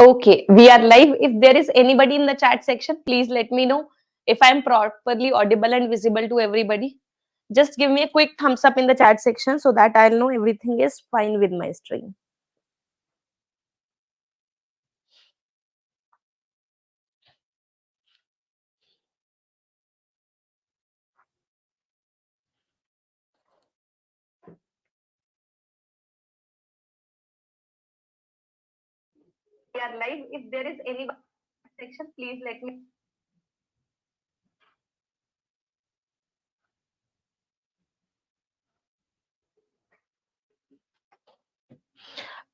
Okay, we are live. If there is anybody in the chat section, please let me know if I'm properly audible and visible to everybody. Just give me a quick thumbs up in the chat section so that I'll know everything is fine with my stream. We are live. If there is any section, please let me.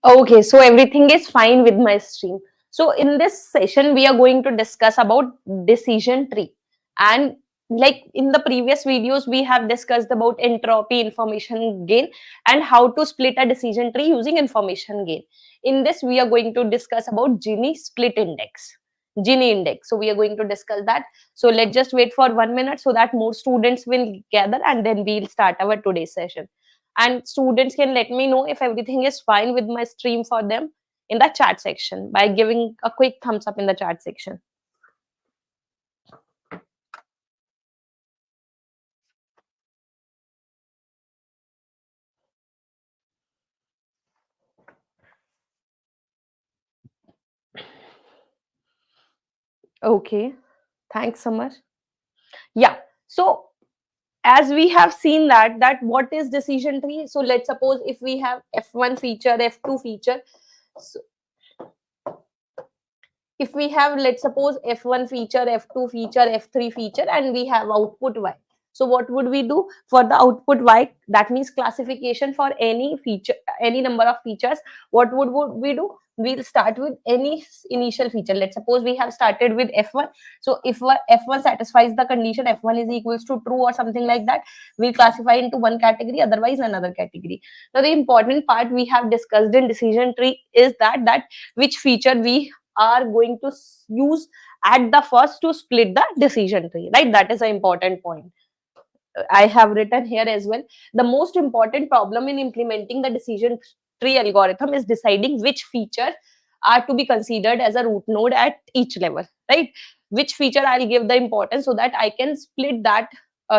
Okay, so everything is fine with my stream. So in this session, we are going to discuss about decision tree. And like in the previous videos, we have discussed about entropy, information gain, and how to split a decision tree using information gain. In this, we are going to discuss about Gini split index. Gini index. So we are going to discuss that. So let's just wait for 1 minute so that more students will gather and then we'll start our today's session. And students can let me know if everything is fine with my stream for them in the chat section by giving a quick thumbs up in the chat section. Okay, thanks so much. Yeah, so as we have seen that what is decision tree. So let's suppose if we have f1 feature, f2 feature. So if we have, let's suppose, f1 feature, f2 feature, f3 feature, and we have output y. So what would we do for the output y? That means classification for any feature, any number of features. What would we do? We'll start with any initial feature. Let's suppose we have started with f1. So if f1 satisfies the condition, f1 is equals to true or something like that, we'll classify into one category, otherwise another category. Now the important part we have discussed in decision tree is that which feature we are going to use at the first to split the decision tree, right? That is an important point. I have written here as well. The most important problem in implementing the decision tree algorithm is deciding which features are to be considered as a root node at each level, right? Which feature I'll give the importance so that I can split that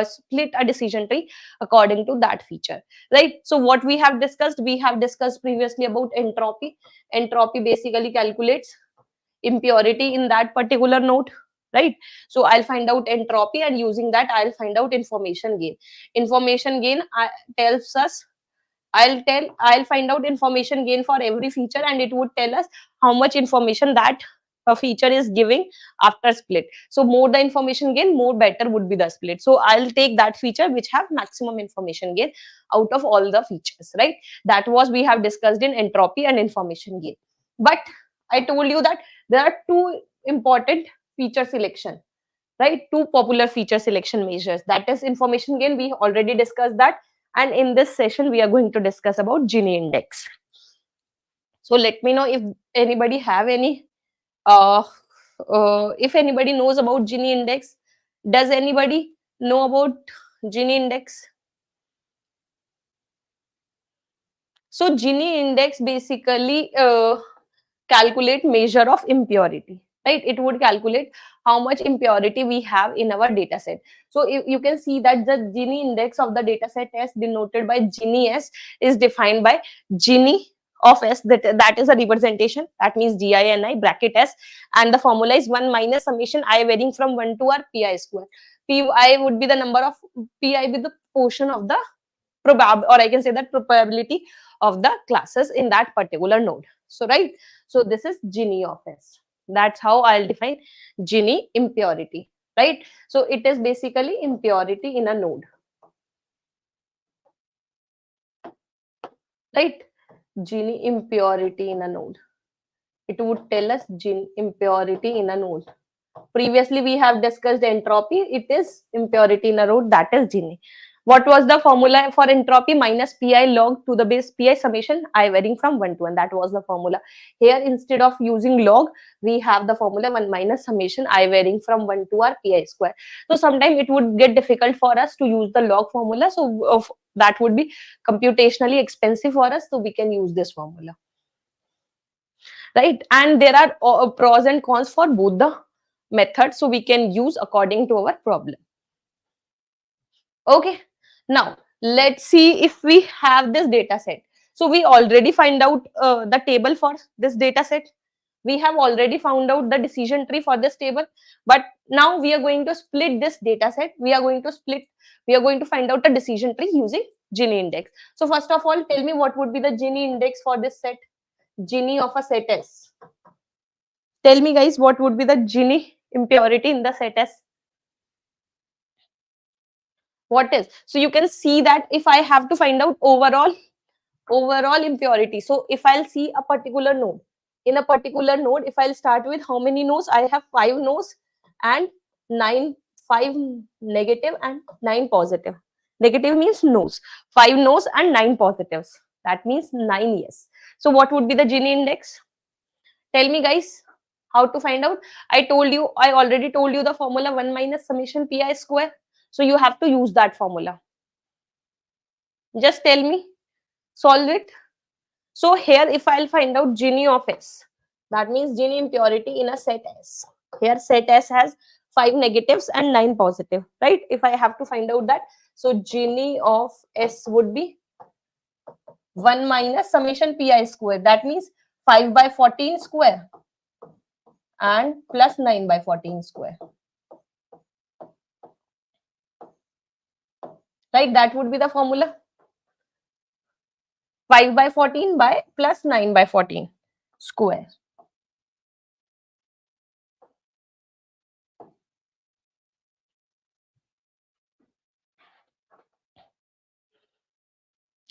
split a decision tree according to that feature, right? So what we have discussed previously about entropy. Entropy basically calculates impurity in that particular node, right? So I'll find out entropy, and using that I'll find out information gain. Information gain tells us, I'll find out information gain for every feature, and it would tell us how much information that a feature is giving after split. So more the information gain, more better would be the split. So I'll take that feature which have maximum information gain out of all the features, right? That was we have discussed in entropy and information gain. But I told you that there are two important feature selection, right? Two popular feature selection measures. That is information gain. We already discussed that. And in this session, we are going to discuss about Gini index. So let me know if anybody have any, if anybody knows about Gini index. Does anybody know about Gini index? So Gini index basically calculate measure of impurity, right? It would calculate how much impurity we have in our data set. So you can see that the Gini index of the data set S denoted by Gini S is defined by Gini of S, that is a representation, that means GINI bracket S, and the formula is 1 minus summation I varying from 1 to r pi square. Pi would be the number of pi with the portion of the or I can say that probability of the classes in that particular node. So right, so this is Gini of S. That's how I'll define Gini impurity, right? So it is basically impurity in a node, right? Gini impurity in a node. It would tell us Gini impurity in a node. Previously we have discussed entropy. It is impurity in a node, that is Gini. What was the formula for entropy? Minus pi log to the base pi summation I varying from 1 to 1. That was the formula. Here instead of using log, we have the formula 1 minus summation I varying from 1 to r pi square. So sometimes it would get difficult for us to use the log formula. So that would be computationally expensive for us. So we can use this formula. right? And there are pros and cons for both the methods, so we can use according to our problem. Okay, now let's see if we have this data set. So we already find out the table for this data set. We have already found out the decision tree for this table, but now we are going to split this data set. We are going to find out a decision tree using Gini index. So first of all, tell me what would be the Gini index for this set, Gini of a set S. Tell me guys, what would be the Gini impurity in the set S? What is? So you can see that if I have to find out overall impurity, so if I'll see a particular node, in a particular node, if I'll start with how many nodes, I have 5 nodes and 5 negative and 9 positive. Negative means nodes, 5 nodes and 9 positives, that means 9 yes. So what would be the Gini index? Tell me guys, how to find out? I already told you the formula, 1 minus summation pi square. So you have to use that formula. Just tell me, solve it. So here if I'll find out Gini of S, that means Gini impurity in a set S. Here set S has 5 negatives and 9 positive, right? If I have to find out that, so Gini of S would be 1 minus summation pi square. That means 5 by 14 square and plus 9 by 14 square. Right? That would be the formula. 5 by 14 by plus 9 by 14 square.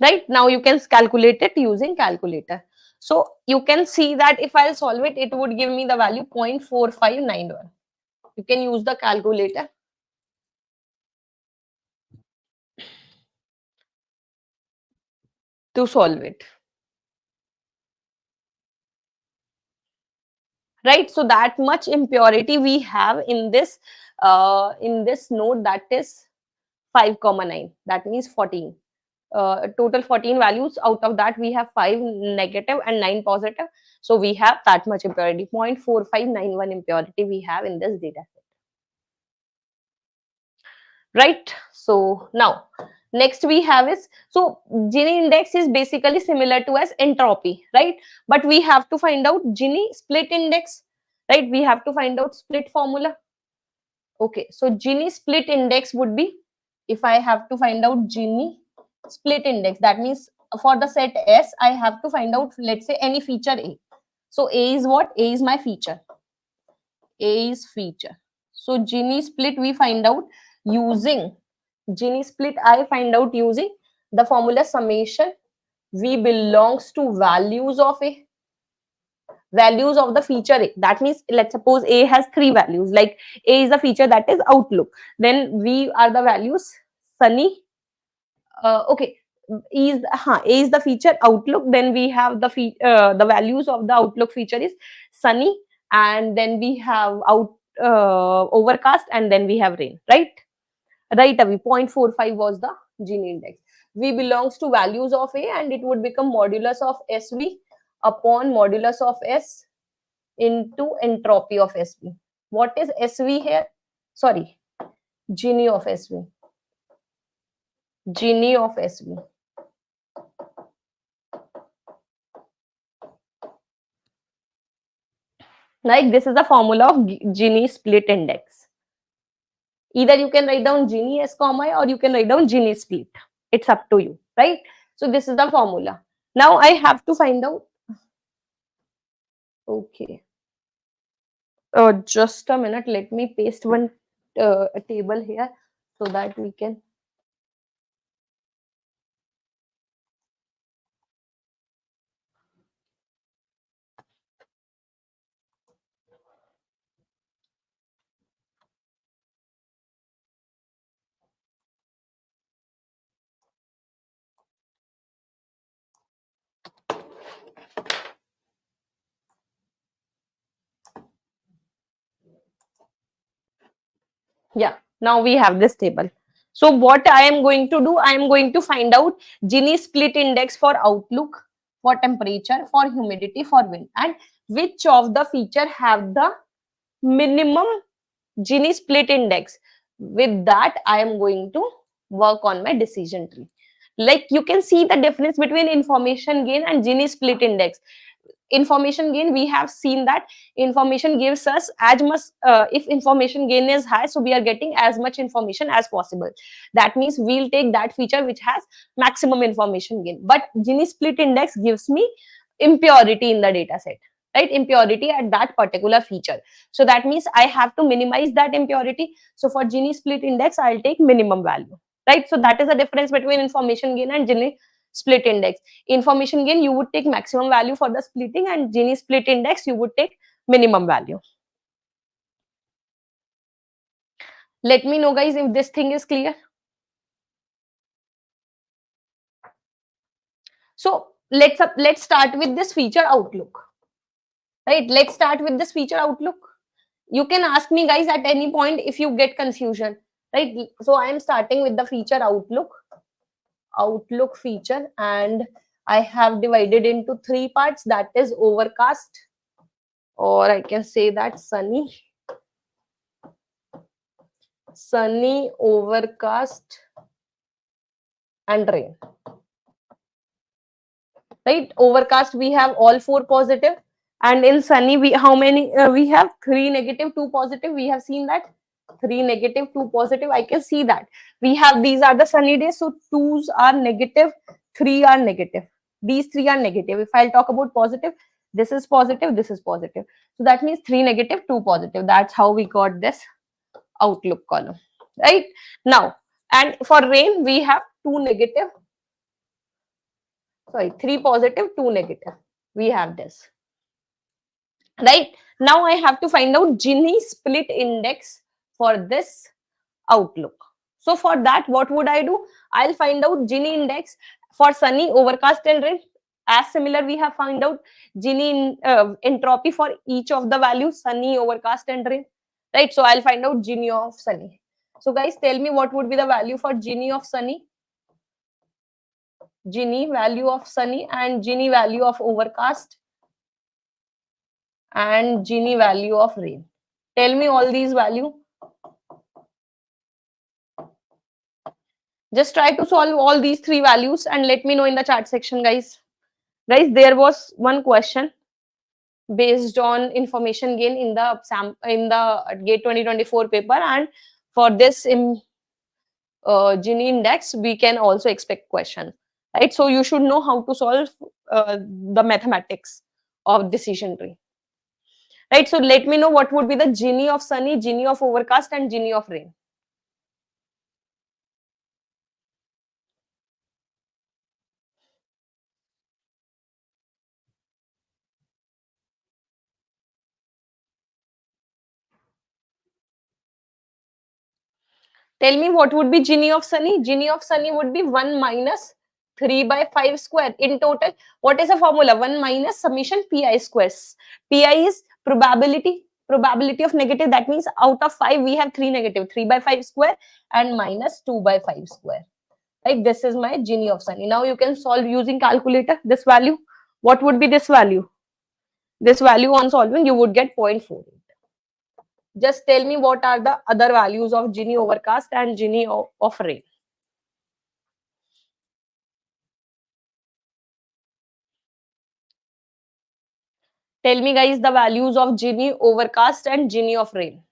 Right? Now you can calculate it using calculator. So you can see that if I'll solve it, it would give me the value 0.4591. You can use the calculator to solve it. Right? So that much impurity we have in this node, that is 5,9. That means 14. Total 14 values. Out of that, we have 5 negative and 9 positive. So we have that much impurity, 0.4591 impurity we have in this data set. Right? So now next we have is, so Gini index is basically similar to as entropy, right? But we have to find out Gini split index, right? We have to find out split formula. Okay, so Gini split index would be, if I have to find out Gini split index, that means for the set S, I have to find out, let's say, any feature A. So A is what? A is my feature. A is feature. So Gini split we find out using Gini split, I find out using the formula summation V belongs to values of A. Values of the feature A. That means, let's suppose A has 3 values, like A is the feature that is outlook. Then V are the values sunny. Okay, A is the feature outlook. Then we have the values of the outlook feature is sunny, and then we have overcast, and then we have rain. Right away, 0.45 was the Gini index. V belongs to values of A, and it would become modulus of SV upon modulus of S into entropy of SV. What is SV here? Sorry, Gini of SV. Gini of SV. Like this is the formula of Gini split index. Either you can write down Gini S comma or you can write down Gini split. It's up to you, right? So this is the formula. Now I have to find out. Okay. Just a minute. Let me paste one table here so that we can. Yeah, now we have this table. So what I am going to do, I am going to find out Gini split index for outlook, for temperature, for humidity, for wind. And which of the feature have the minimum Gini split index. With that, I am going to work on my decision tree. Like you can see the difference between information gain and Gini split index. Information gain, we have seen that information gives us as much, if information gain is high, so we are getting as much information as possible. That means we'll take that feature which has maximum information gain. But Gini split index gives me impurity in the data set, right? Impurity at that particular feature. So that means I have to minimize that impurity. So for Gini split index, I'll take minimum value, right? So that is the difference between information gain and Gini split index. Information gain, you would take maximum value for the splitting, and Gini split index, you would take minimum value. Let me know, guys, if this thing is clear. So let's start with this feature outlook, right? Let's start with this feature outlook. You can ask me, guys, at any point if you get confusion, right? So I am starting with the feature outlook feature, and I have divided into 3 parts, that is overcast, or I can say that sunny, overcast, and rain, right? Overcast, we have all 4 positive, and in sunny, we how many we have 3 negative, 2 positive. We have seen that 3 negative, 2 positive. I can see that we have, these are the sunny days, so 2s are negative, 3 are negative, these 3 are negative. If I'll talk about positive, this is positive, this is positive, so that means 3 negative, 2 positive. That's how we got this outlook column, right? Now, and for rain, we have 2 negative, sorry, 3 positive, 2 negative. We have this, right? Now I have to find out Gini split index for this outlook. So for that, what would I do? I'll find out Gini index for sunny, overcast, and rain. As similar, we have found out Gini entropy for each of the values, sunny, overcast, and rain, right? So I'll find out Gini of sunny. So guys, tell me what would be the value for Gini of sunny, Gini value of sunny, and Gini value of overcast, and Gini value of rain. Tell me all these value. Just try to solve all these 3 values and let me know in the chat section, guys. Guys, there was one question based on information gain in the GATE 2024 paper, and for this Gini index, we can also expect question, right? So you should know how to solve the mathematics of decision tree, right? So let me know what would be the Gini of sunny, Gini of overcast, and Gini of rain. Tell me what would be Gini of sunny. Gini of sunny would be 1 minus 3 by 5 square. In total, what is the formula? 1 minus summation pi squares. Pi is probability of negative. That means out of 5, we have 3 negative. 3 by 5 square and minus 2 by 5 square. Right? This is my Gini of sunny. Now you can solve using calculator. This value, what would be this value? This value on solving, you would get 0.48. Just tell me what are the other values of Gini overcast and Gini of rain. Tell me, guys, the values of Gini overcast and Gini of rain.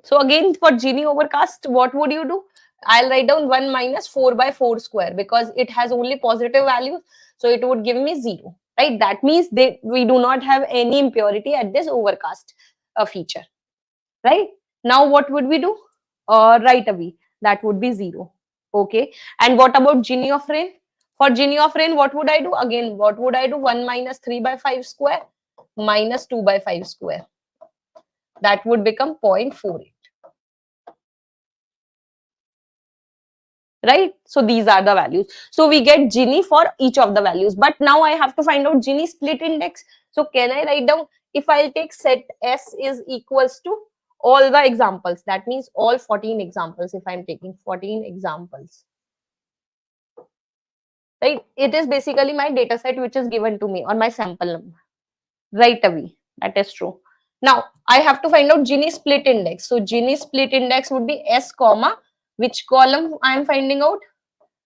So again, for Gini overcast, what would you do? I'll write down 1 minus 4 by 4 square because it has only positive values. So it would give me 0, right? That means we do not have any impurity at this overcast feature, right? Now what would we do? Right away, that would be 0. Okay. And what about Gini of rain? For Gini of rain, what would I do? Again, what would I do? 1 minus 3 by 5 square minus 2 by 5 square. That would become 0.48. Right? So these are the values. So we get Gini for each of the values. But now I have to find out Gini split index. So can I write down, if I'll take set S is equals to, all the examples. That means all 14 examples. If I'm taking 14 examples, right? It is basically my data set which is given to me or my sample number right away. That is true. Now I have to find out Gini split index. So Gini split index would be S comma, which column I am finding out,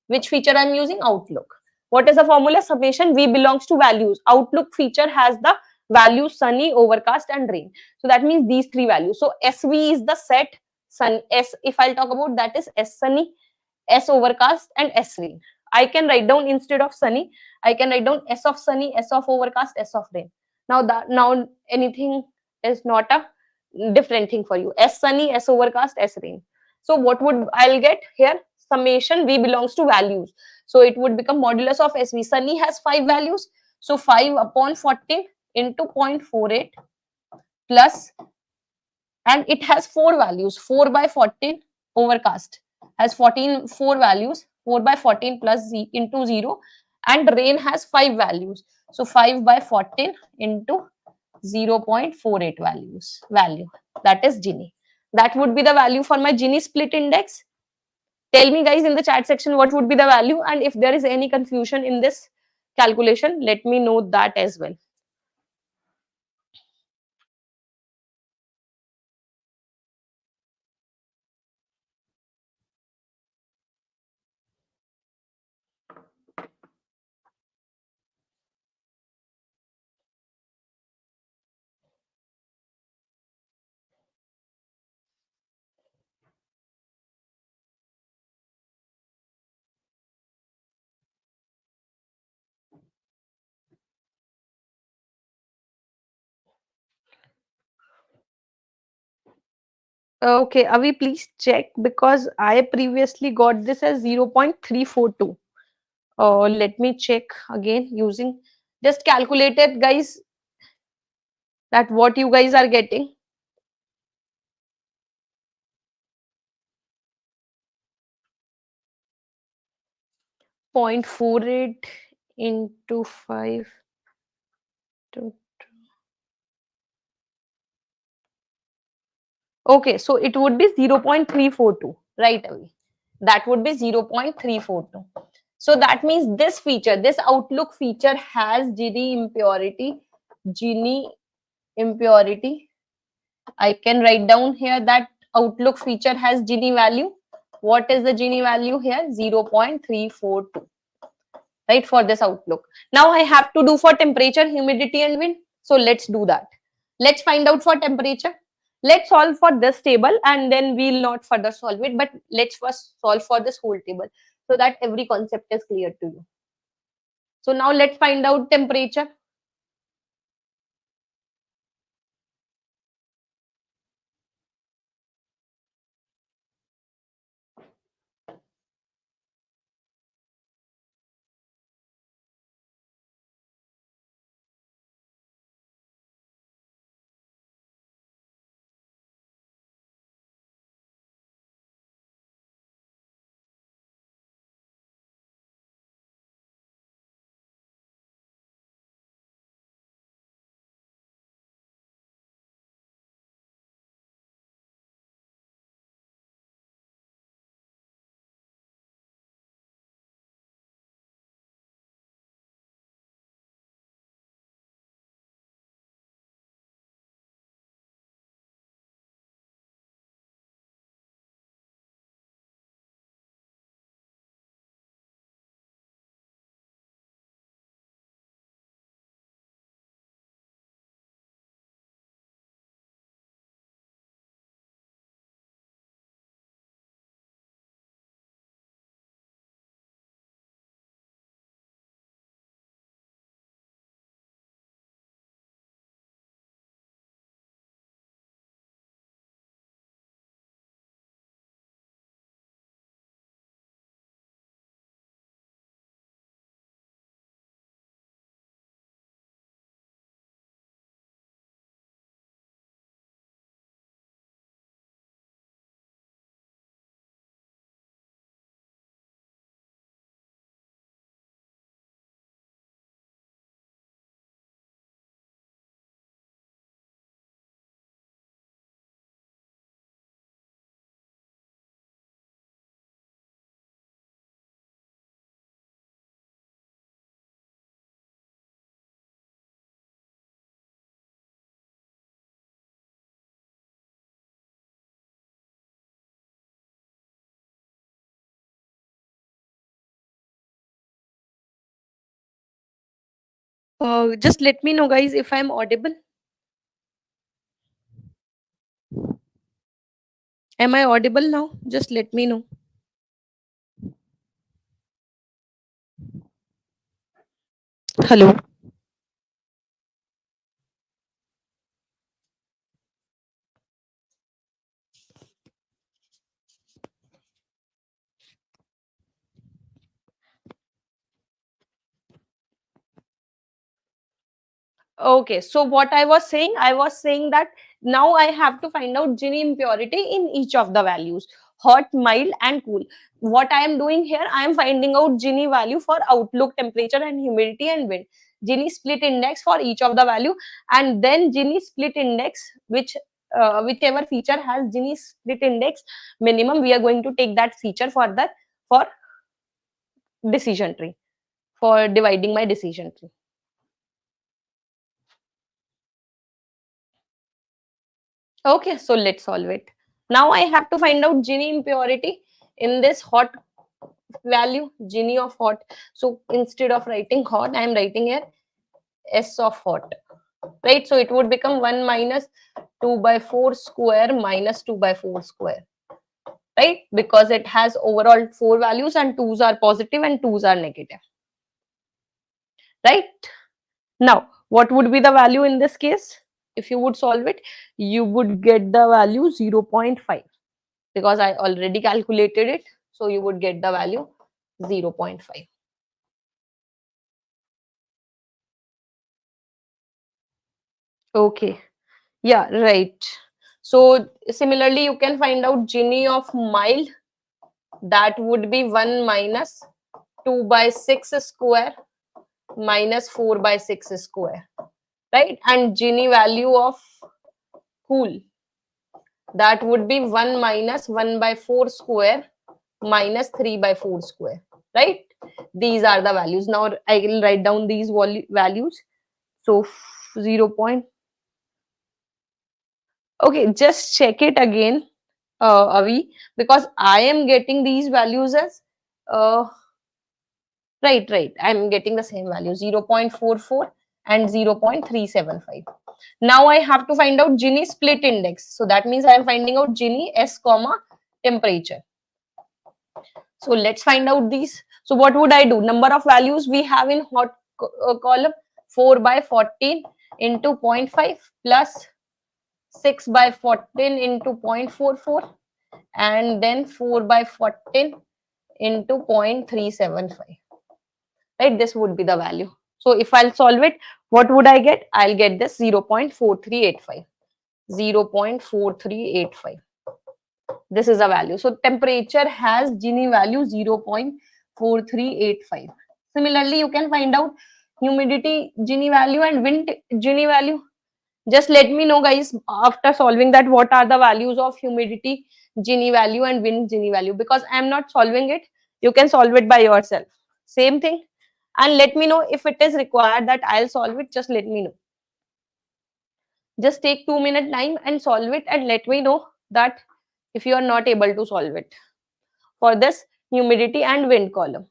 which feature I'm using, outlook. What is the formula? Summation V belongs to values. Outlook feature has the values sunny, overcast and rain. So that means these three values. So SV is the set sun. S, if I'll talk about, that is S sunny, S overcast and S rain. I can write down, instead of sunny, I can write down S of sunny, S of overcast, S of rain. Now anything is not a different thing for you. S sunny, S overcast, S rain. So what would I'll get here? Summation V belongs to values. So it would become modulus of SV. Sunny has 5 values. So 5 upon 14 into 0.48 plus, and it has 4 values. 4 by 14, overcast has 4 values. 4 by 14 plus Z into 0, and rain has 5 values. So 5 by 14 into 0.48 value. That is Gini. That would be the value for my Gini split index. Tell me guys in the chat section what would be the value, and if there is any confusion in this calculation, let me know that as well. Okay, Avi, please check, because I previously got this as 0.342. Let me check again using, just calculate it guys, that what you guys are getting. 0.48 into 5 to, okay, so it would be 0.342 right away. That would be 0.342. So that means this feature, this outlook feature has Gini impurity. Gini impurity. I can write down here that outlook feature has Gini value. What is the Gini value here? 0.342. Right, for this outlook. Now I have to do for temperature, humidity and wind. So let's do that. Let's find out for temperature. Let's solve for this table and then we'll not further solve it, but let's first solve for this whole table so that every concept is clear to you. So now let's find out temperature. Just let me know, guys, if I'm audible. Am I audible now? Just let me know. Hello. Okay, so what I was saying that now I have to find out Gini impurity in each of the values, hot, mild, and cool. What I am doing here, I am finding out Gini value for outlook, temperature, and humidity and wind. Gini split index for each of the value, and then Gini split index, whichever feature has Gini split index minimum, we are going to take that feature for the for decision tree, for dividing my decision tree. Okay, so let's solve it. Now I have to find out Gini impurity in this hot value, Gini of hot. So instead of writing hot, I am writing here S of hot, right? So it would become 1 minus 2 by 4 square minus 2 by 4 square, right? Because it has overall 4 values and 2's are positive and 2's are negative, right? Now, what would be the value in this case? If you would solve it, you would get the value 0.5. Because I already calculated it. So you would get the value 0.5. Okay. Yeah, right. So similarly, you can find out Gini of mild. That would be 1 minus 2 by 6 square minus 4 by 6 square. Right? And Gini value of cool. That would be 1 minus 1 by 4 square minus 3 by 4 square, right? These are the values. Now I will write down these values. So 0 point. Okay, just check it again, Avi, because I am getting these values as right. I'm getting the same value 0.44 and 0.375. Now I have to find out Gini split index. So that means I am finding out Gini S comma temperature. So let's find out these. So what would I do? Number of values we have in hot column 4 by 14 into 0.5 plus 6 by 14 into 0.44 and then 4 by 14 into 0.375. Right? This would be the value. So if I'll solve it, what would I get? I'll get this 0.4385. 0.4385. This is a value. So temperature has Gini value 0.4385. Similarly, you can find out humidity Gini value and wind Gini value. Just let me know, guys, after solving that, what are the values of humidity Gini value and wind Gini value, because I am not solving it. You can solve it by yourself. Same thing. And let me know if it is required that I'll solve it. Just let me know. Just take 2 minute time and solve it and let me know that if you are not able to solve it for this humidity and wind column.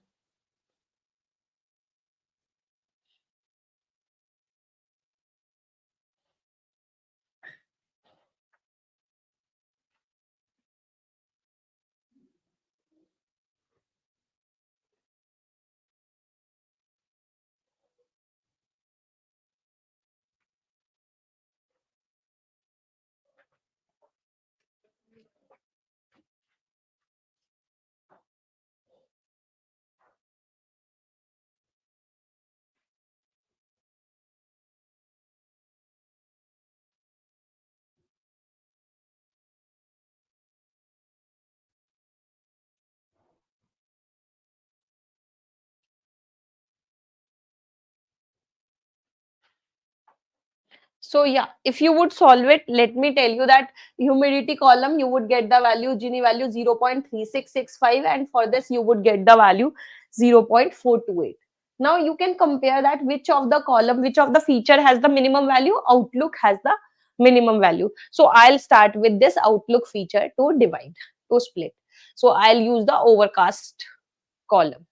So yeah, if you would solve it, let me tell you that humidity column, you would get the value Gini value 0.3665 and for this you would get the value 0.428. Now you can compare that which of the column, which of the feature has the minimum value, outlook has the minimum value. So I'll start with this outlook feature to divide, to split. So I'll use the overcast column.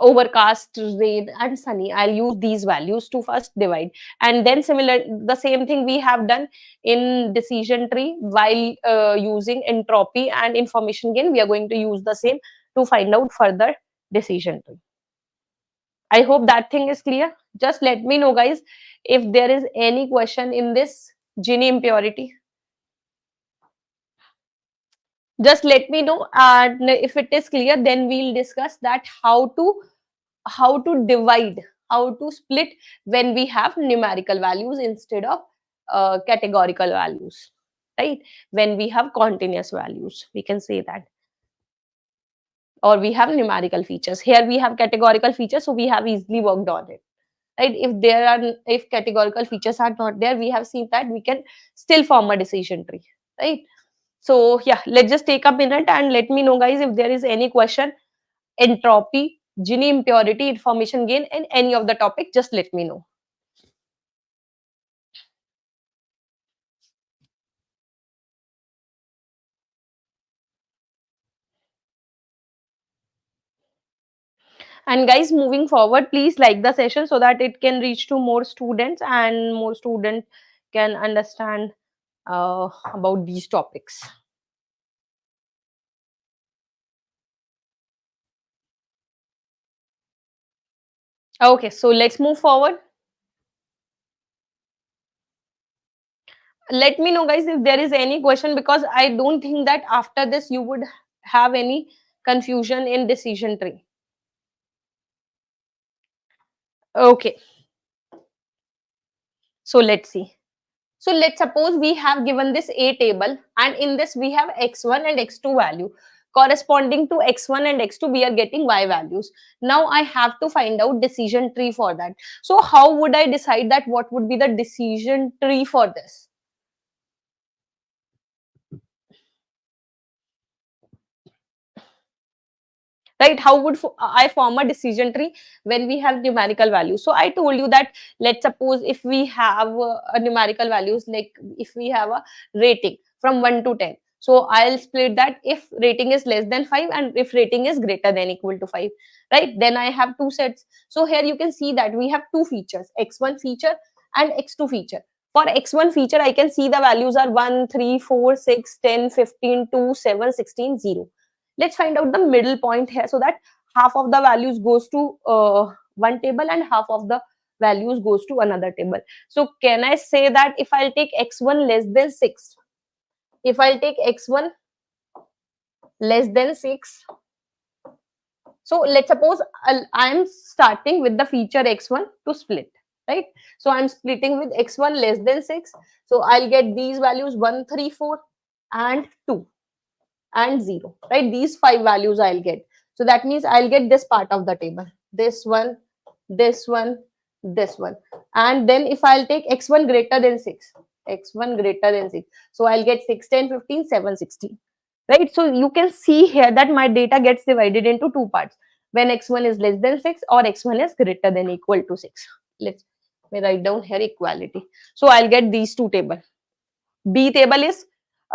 overcast, rain, and sunny. I'll use these values to first divide. And then the same thing we have done in decision tree while using entropy and information gain. We are going to use the same to find out further decision tree. I hope that thing is clear. Just let me know, guys, if there is any question in this Gini impurity. Just let me know, and if it is clear, then we'll discuss that how to divide, how to split when we have numerical values instead of categorical values, right? When we have continuous values, we can say that, or we have numerical features. Here we have categorical features, so we have easily worked on it, right? If categorical features are not there, we have seen that we can still form a decision tree, right? So yeah, let's just take a minute and let me know, guys, if there is any question, entropy, Gini impurity, information gain, and any of the topic, just let me know. And guys, moving forward, please like the session so that it can reach to more students and more students can understand about these topics. Okay, so let's move forward. Let me know, guys, if there is any question, because I don't think that after this you would have any confusion in decision tree. Okay, so let's see. So let's suppose we have given this A table, and in this we have x1 and x2 value. Corresponding to x1 and x2, we are getting y values. Now I have to find out decision tree for that. So how would I decide that what would be the decision tree for this? Right? How would I form a decision tree when we have numerical values? So I told you that, let's suppose if we have a numerical values, like if we have a rating from 1 to 10, so I'll split that if rating is less than 5 and if rating is greater than equal to 5, right? Then I have two sets. So here you can see that we have two features, x1 feature and x2 feature. For x1 feature, I can see the values are 1, 3, 4, 6, 10, 15, 2, 7, 16, 0. Let's find out the middle point here, so that half of the values goes to one table and half of the values goes to another table. So can I say that if I'll take x1 less than 6, if I'll take x1 less than 6, so let's suppose I'm starting with the feature x1 to split, right? So I'm splitting with x1 less than 6, so I'll get these values 1, 3, 4 and 2 and 0, right? These 5 values I'll get. So that means I'll get this part of the table, this one, this one, this one. And then if I'll take x1 greater than 6, x1 greater than 6, so I'll get 6, 10, 15, 7, 16, right? So you can see here that my data gets divided into two parts, when x1 is less than 6 or x1 is greater than equal to 6. Let's write down here equality. So I'll get these two tables. B table is,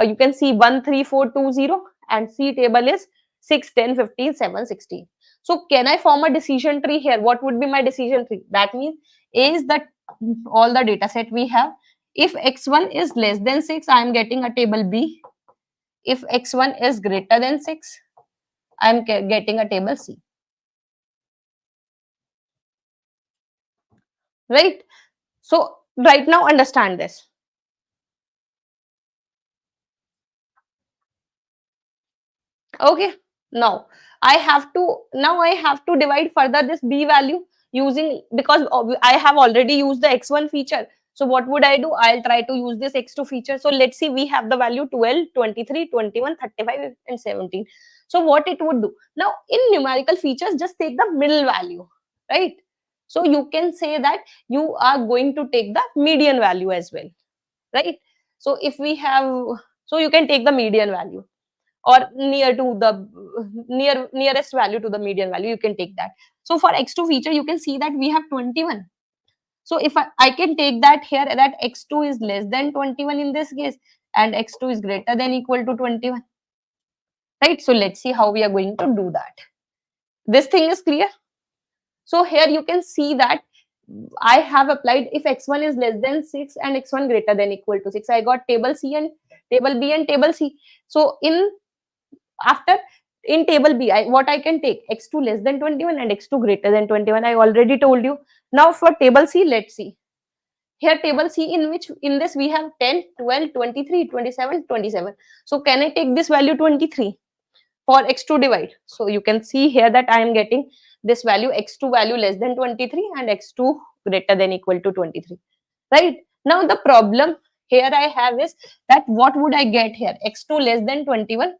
you can see 1, 3, 4, 2, 0, and C table is 6, 10, 15, 7, 16. So can I form a decision tree here? What would be my decision tree? That means is that all the data set we have. If x1 is less than 6, I am getting a table B. If x1 is greater than 6, I am getting a table C. Right? So right now understand this. Okay, now I have to divide further this B value using, because I have already used the x1 feature. So what would I do? I'll try to use this x2 feature. So let's see, we have the value 12, 23, 21, 35 and 17. So what it would do? Now in numerical features, just take the middle value, right? So you can say that you are going to take the median value as well, right? So if we have, so you can take the median value, or near to the nearest value to the median value, you can take that. So for x2 feature, you can see that we have 21. So if I can take that here, that x2 is less than 21 in this case, and x2 is greater than equal to 21, right? So let's see how we are going to do that. This thing is clear. So here you can see that I have applied if x1 is less than 6 and x1 greater than equal to 6. I got table C and table B and table C. So after in table B, what I can take x2 less than 21 and x2 greater than 21. I already told you. Now for table C, let's see. Here table C in this we have 10, 12, 23, 27, 27. So can I take this value 23 for x2 divide? So you can see here that I am getting this value x2 value less than 23 and x2 greater than equal to 23. Right? Now the problem here I have is that what would I get here? x2 less than 21.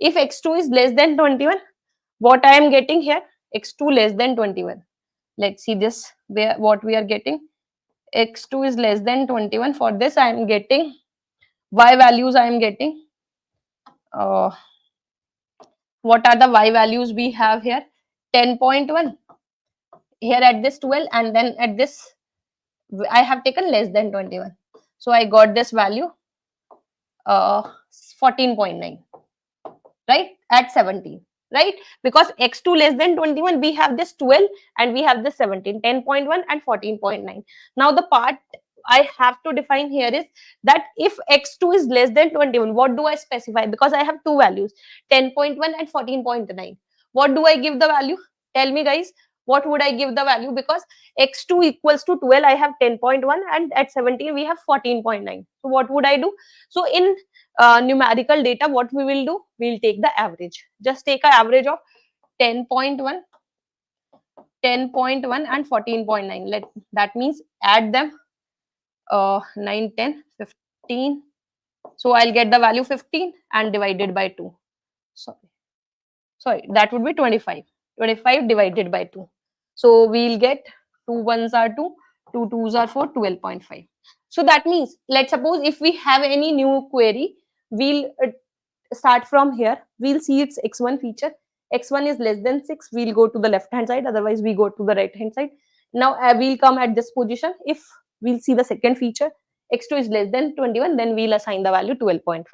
If x2 is less than 21, what I am getting here? x2 less than 21. Let's see this, what we are getting. X2 is less than 21. For this I am getting y values. I am getting what are the y values we have here? 10.1 here at this 12, and then at this I have taken less than 21. So I got this value 14.9, right, at 17, right? Because x2 less than 21, we have this 12 and we have this 17, 10.1 and 14.9. Now the part I have to define here is that if x2 is less than 21, what do I specify? Because I have two values, 10.1 and 14.9. What do I give the value? Tell me guys, what would I give the value? Because x2 equals to 12, I have 10.1, and at 17 we have 14.9. So what would I do? So in numerical data, what we will do? We'll take the average. Just take an average of 10.1, 10.1 and 14.9. That means add them 9, 10, 15. So I'll get the value 15 and divided by 2. Sorry, that would be 25. 25 divided by 2. So we'll get 2 ones are 2, 2 twos are 4, 12.5. So that means, let's suppose if we have any new query, we'll start from here. We'll see its x1 feature. X1 is less than 6. We'll go to the left hand side. Otherwise, we go to the right hand side. Now we'll come at this position. If we'll see the second feature, x2 is less than 21, then we'll assign the value 12.5.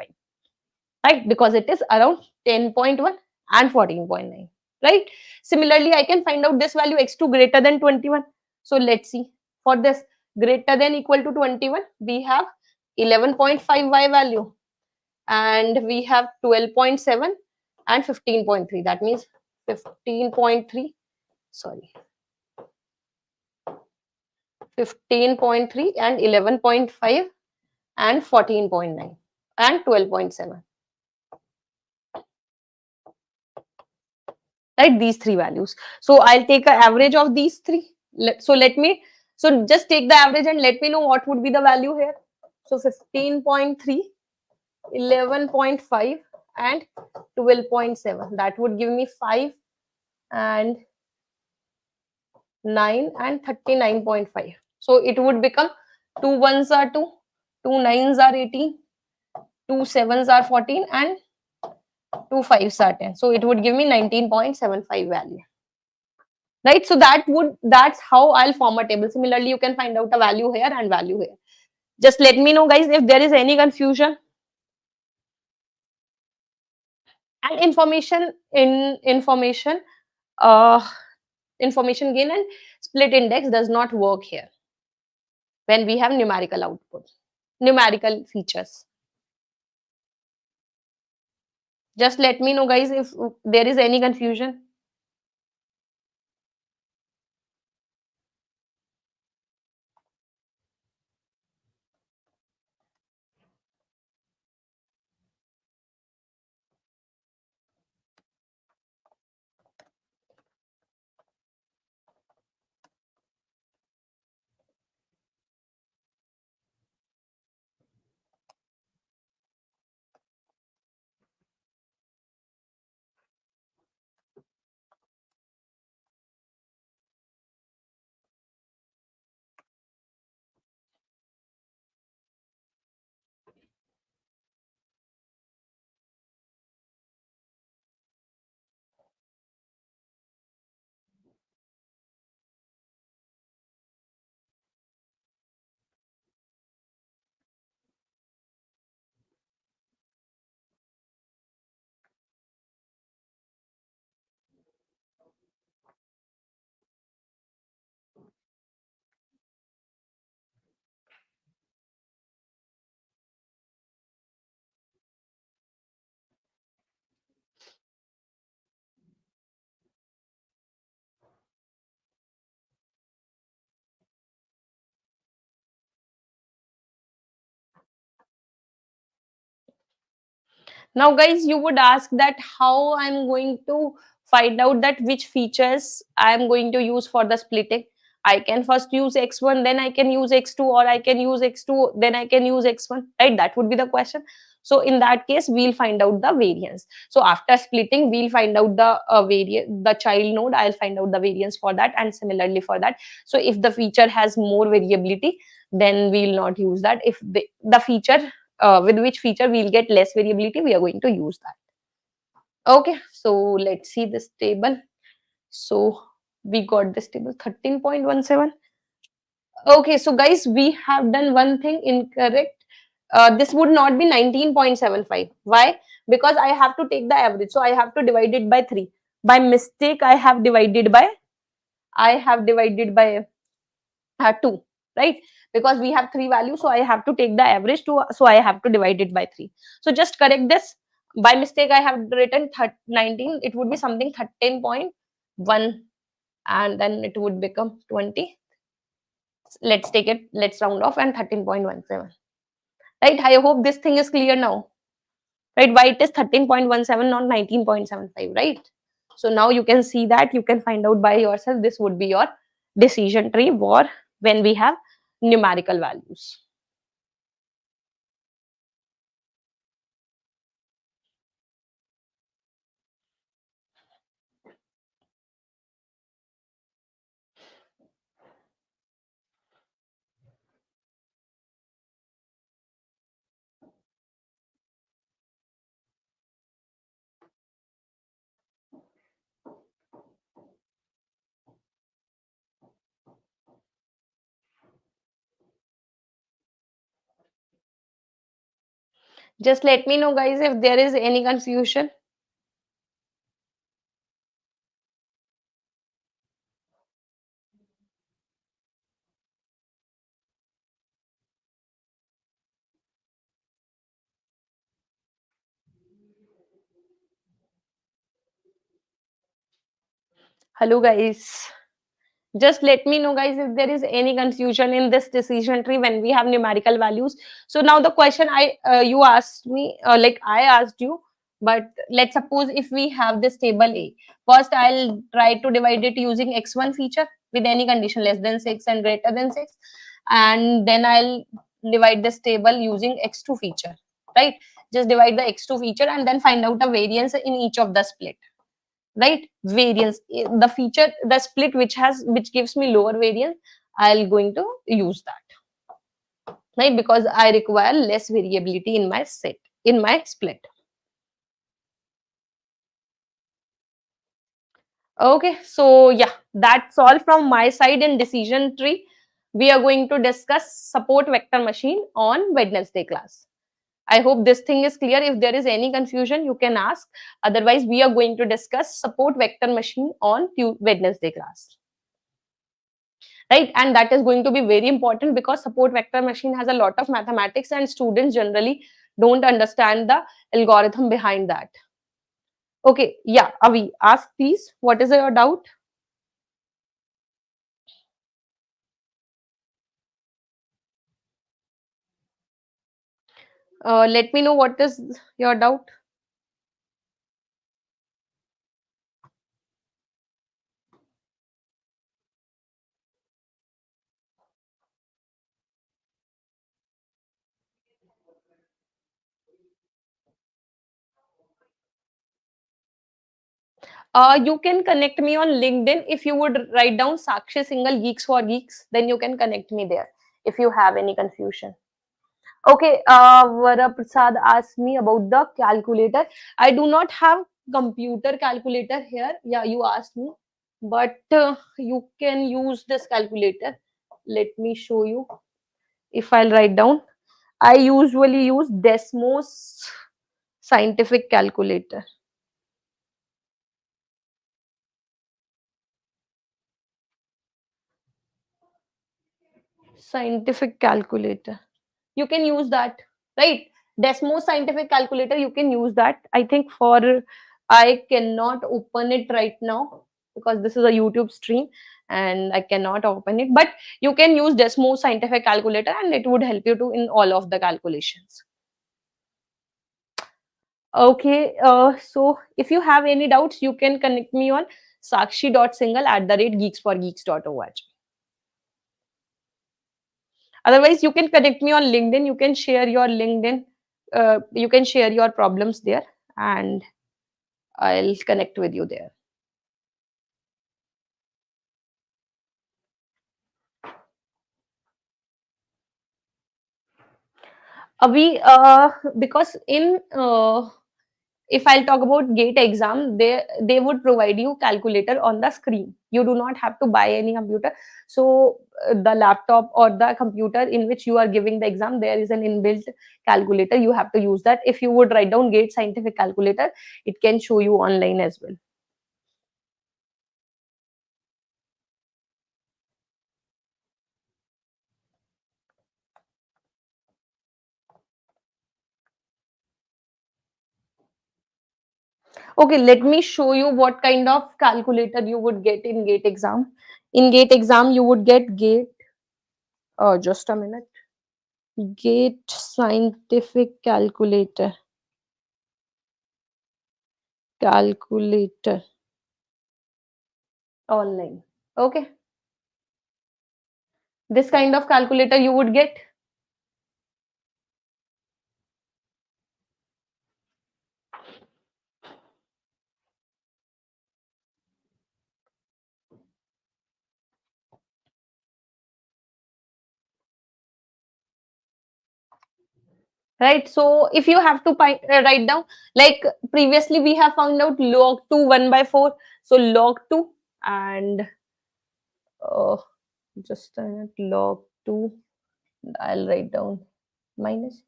Right? Because it is around 10.1 and 14.9. Right? Similarly, I can find out this value x2 greater than 21. So let's see. For this greater than equal to 21, we have 11.5 y value, and we have 12.7 and 15.3. That means 15.3, sorry, 15.3 and 11.5 and 14.9 and 12.7. Right, these three values. So I'll take an average of these three. So just take the average and let me know what would be the value here. So 15.3, 11.5 and 12.7. That would give me 5 and 9 and 39.5. So it would become 2 ones are 2, 2 nines are 18, 2 sevens are 14 and 2 fives are 10. So it would give me 19.75 value. Right? So that's how I'll form a table. Similarly, you can find out a value here and value here. Just let me know guys if there is any confusion. And information gain and split index does not work here when we have numerical output, numerical features. Just let me know guys if there is any confusion. Now guys, you would ask that how I'm going to find out that which features I'm going to use for the splitting. I can first use x1, then I can use x2, or I can use x2, then I can use x1, right? That would be the question. So in that case, we'll find out the variance. So after splitting, we'll find out the the child node. I'll find out the variance for that, and similarly for that. So if the feature has more variability, then we'll not use that. If the feature with which feature we'll get less variability, we are going to use that. Okay, so let's see this table. So we got this table 13.17. Okay, so guys, we have done one thing incorrect. This would not be 19.75. Why? Because I have to take the average, so I have to divide it by 3. By mistake, I have divided by 2, right? Because we have 3 values, so I have to take the average to, so I have to divide it by 3. So just correct this. By mistake, I have written 19. It would be something 13.1, and then it would become 20. Let's take it, let's round off, and 13.17, right? I hope this thing is clear now, right? Why it is 13.17, not 19.75, right? So now you can see that, you can find out by yourself. This would be your decision tree for when we have numerical values. Just let me know, guys, if there is any confusion. Hello, guys. Just let me know, guys, if there is any confusion in this decision tree when we have numerical values. So now the question you asked me, like I asked you, but let's suppose if we have this table A. First, I'll try to divide it using x1 feature with any condition less than 6 and greater than 6. And then I'll divide this table using x2 feature, right? Just divide the x2 feature and then find out a variance in each of the split, right? Variance, the feature, the split which gives me lower variance, I'll going to use that, right? Because I require less variability in my set, in my split. Okay, so yeah, that's all from my side in decision tree. We are going to discuss support vector machine on Wednesday class. I hope this thing is clear. If there is any confusion, you can ask. Otherwise, we are going to discuss support vector machine on Wednesday class, right? And that is going to be very important because support vector machine has a lot of mathematics and students generally don't understand the algorithm behind that. Okay, yeah, Avi, ask please, what is your doubt? Let me know what is your doubt. You can connect me on LinkedIn. If you would write down Sakshi Singhal Geeks for Geeks, then you can connect me there if you have any confusion. Okay, Vara Prasad asked me about the calculator. I do not have computer calculator here. Yeah, you asked me, but you can use this calculator. Let me show you. If I'll write down, I usually use Desmos scientific calculator. Scientific calculator. You can use that, right? Desmos scientific calculator, you can use that. I think for, I cannot open it right now because this is a YouTube stream and I cannot open it, but you can use Desmos scientific calculator and it would help you to in all of the calculations. Okay, so if you have any doubts, you can connect me on sakshi.singhal@geeksforgeeks.org. Otherwise, you can connect me on LinkedIn. You can share your LinkedIn. You can share your problems there, and I'll connect with you there. We because in if I'll talk about GATE exam, they would provide you calculator on the screen. You do not have to buy any computer. So the laptop or the computer in which you are giving the exam, there is an inbuilt calculator. You have to use that. If you would write down GATE scientific calculator, it can show you online as well. Okay, let me show you what kind of calculator you would get in GATE exam. In GATE exam, you would get GATE. Just a minute. GATE scientific calculator online. Okay, this kind of calculator you would get. Right, so if you have to write down, like previously we have found out log 2 1 by 4, so log 2 and uh, just a minute, log 2, I'll write down minus.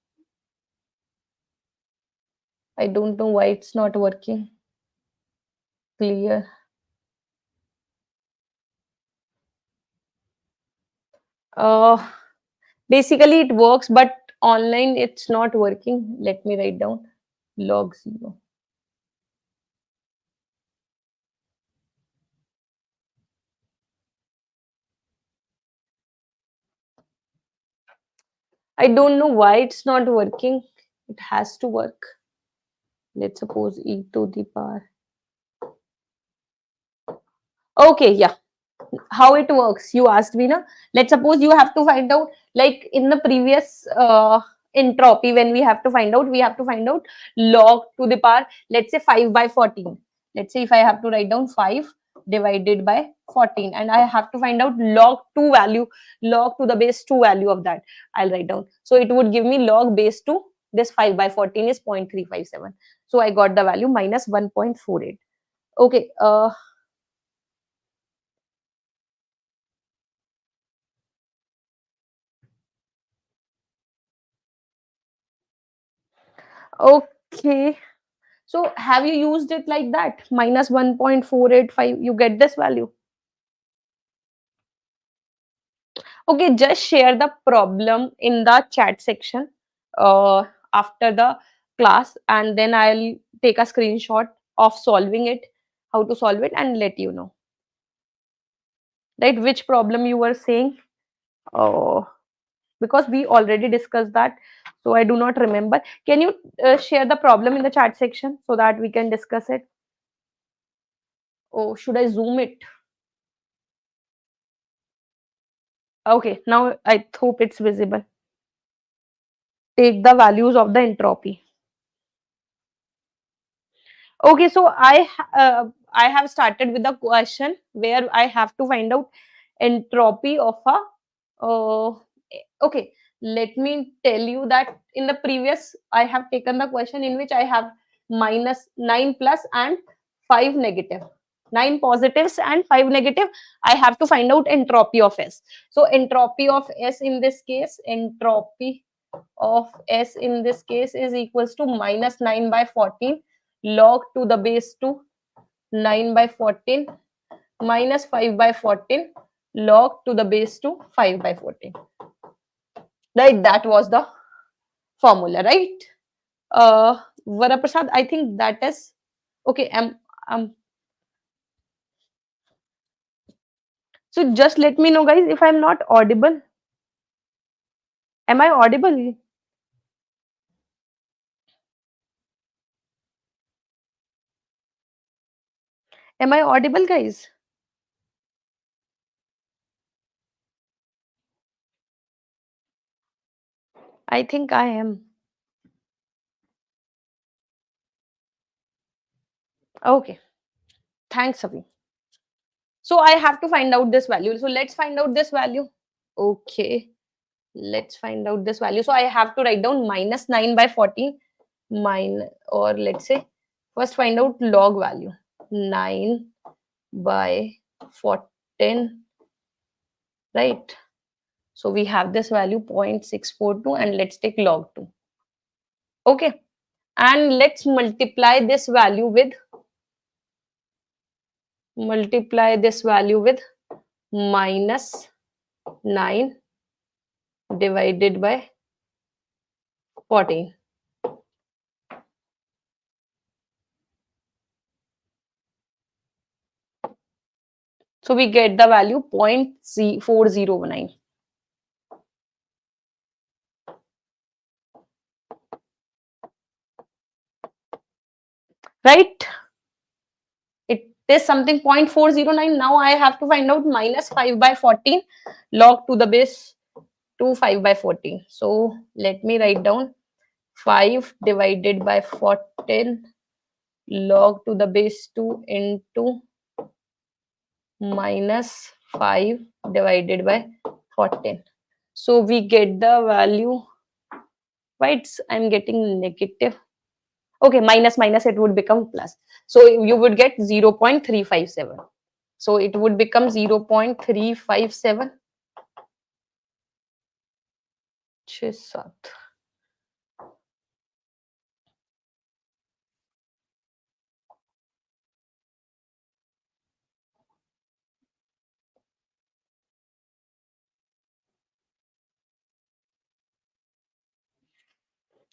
I don't know why it's not working. Clear. Uh, Basically it works, but online it's not working. Let me write down log 0. I don't know why it's not working. It has to work. Let's suppose e to the power. Okay, yeah. How it works, you asked me, na? Let's suppose you have to find out, like in the previous entropy, when we have to find out, we have to find out log to the power, let's say 5 by 14. Let's say if I have to write down 5 divided by 14, and I have to find out log 2 value, log to the base 2 value of that, I'll write down. So it would give me log base 2, this 5 by 14 is 0.357. So I got the value minus 1.48. Okay, okay. So have you used it like that? Minus 1.485, you get this value. Okay, just share the problem in the chat section uh, after the class, and then I'll take a screenshot of solving it, how to solve it, and let you know. Right, which problem you were saying? Oh, because we already discussed that, so I do not remember. Can you share the problem in the chat section so that we can discuss it? Oh, should I zoom it? Okay, now I hope it's visible. Take the values of the entropy. Okay, so I have started with the question where I have to find out entropy of a okay, let me tell you that in the previous I have taken the question in which I have minus 9 plus and 5 negative, 9 positives and 5 negative. I have to find out entropy of S. So entropy of S in this case, entropy of S in this case is equals to minus 9 by 14 log to the base 2 9 by 14 minus 5 by 14 log to the base 2 5 by 14. Right, that was the formula, right? Varaprasad, I think that is okay. Um, so just let me know, guys, if I'm not audible. Am I audible? Am I audible, guys? I think I am. Okay. Thanks, Avi. So I have to find out this value. So let's find out this value. Okay. Let's find out this value. So I have to write down minus 9 by 14 minus, or let's say, first find out log value. 9 by 14, right? So we have this value 0.642 and let's take log 2. Okay. And let's multiply this value with minus 9 divided by 14. So we get the value 0.409. Right? It is something 0.409. Now I have to find out minus 5 by 14 log to the base 2 5 by 14. So let me write down 5 divided by 14 log to the base 2 into minus 5 divided by 14. So we get the value, right? I'm getting negative. Okay, minus minus, it would become plus. So you would get 0.357. So it would become 0.357.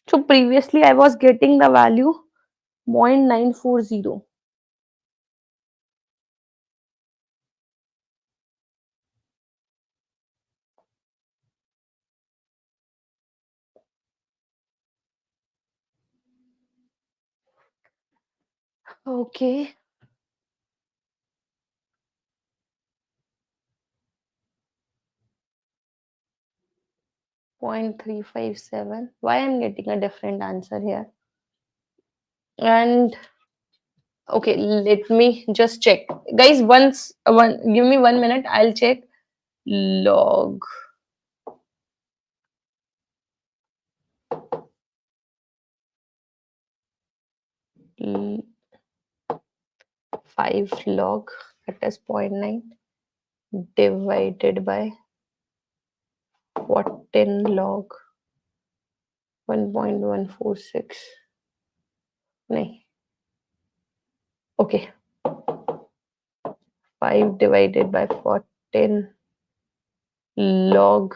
So previously I was getting the value 0.940. Okay. Point 357. Why I'm getting a different answer here? And okay, let me just check. Guys, give me 1 minute. I'll check log. l- 5 log, that is 0.9 divided by 14 log 1.146. Nahin. Okay. 5 divided by 14 log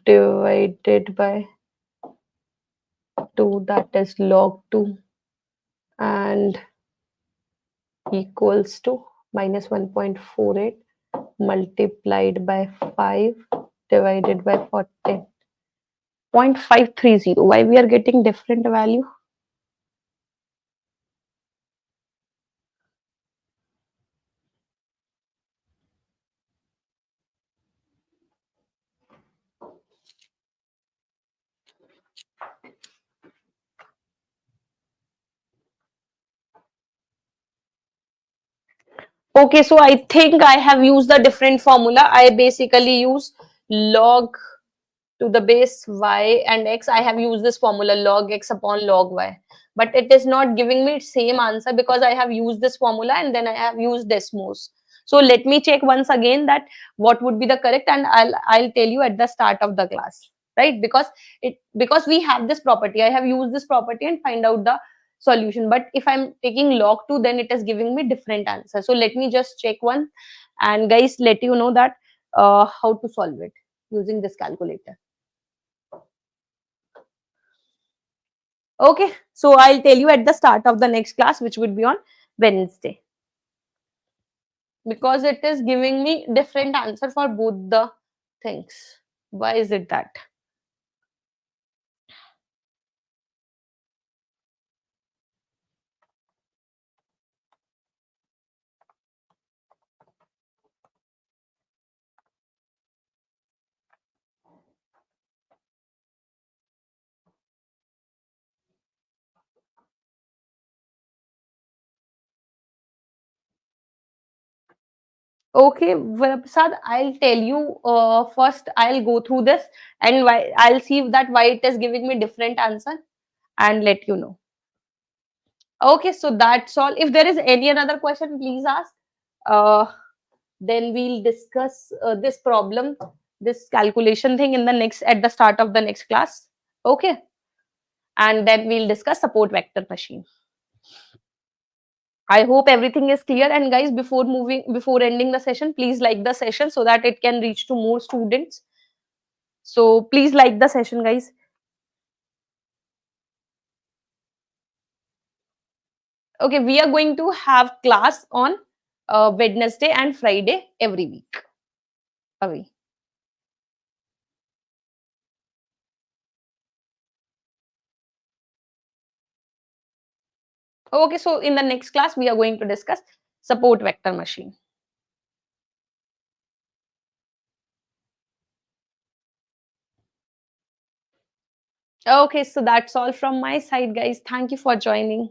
divided by 2, that is log 2, and equals to minus 1.48 multiplied by 5 divided by 14. 0.530. Why we are getting different value? Okay, so I think I have used a different formula. I basically use log to the base y and x. I have used this formula log x upon log y, but it is not giving me same answer because I have used this formula and then I have used Desmos. So let me check once again that what would be the correct, and I'll tell you at the start of the class, right? Because we have this property, I have used this property and find out the solution. But if I'm taking log 2, then it is giving me different answer. So let me just check one, and guys, let you know that how to solve it using this calculator. Okay, so I'll tell you at the start of the next class, which would be on Wednesday, because it is giving me different answer for both the things. Why is it that? Okay, well, Prasad, I'll tell you first. I'll go through this and why I'll see that why it is giving me different answer and let you know. Okay, so that's all. If there is any another question, please ask. Uh, then we'll discuss this problem, this calculation thing in the next at the start of the next class. Okay, and then we'll discuss support vector machine. I hope everything is clear. And guys, before ending the session, please like the session so that it can reach to more students. So please like the session, guys. Okay, we are going to have class on Wednesday and Friday every week. Away. Okay, so in the next class, we are going to discuss support vector machine. Okay, so that's all from my side, guys. Thank you for joining.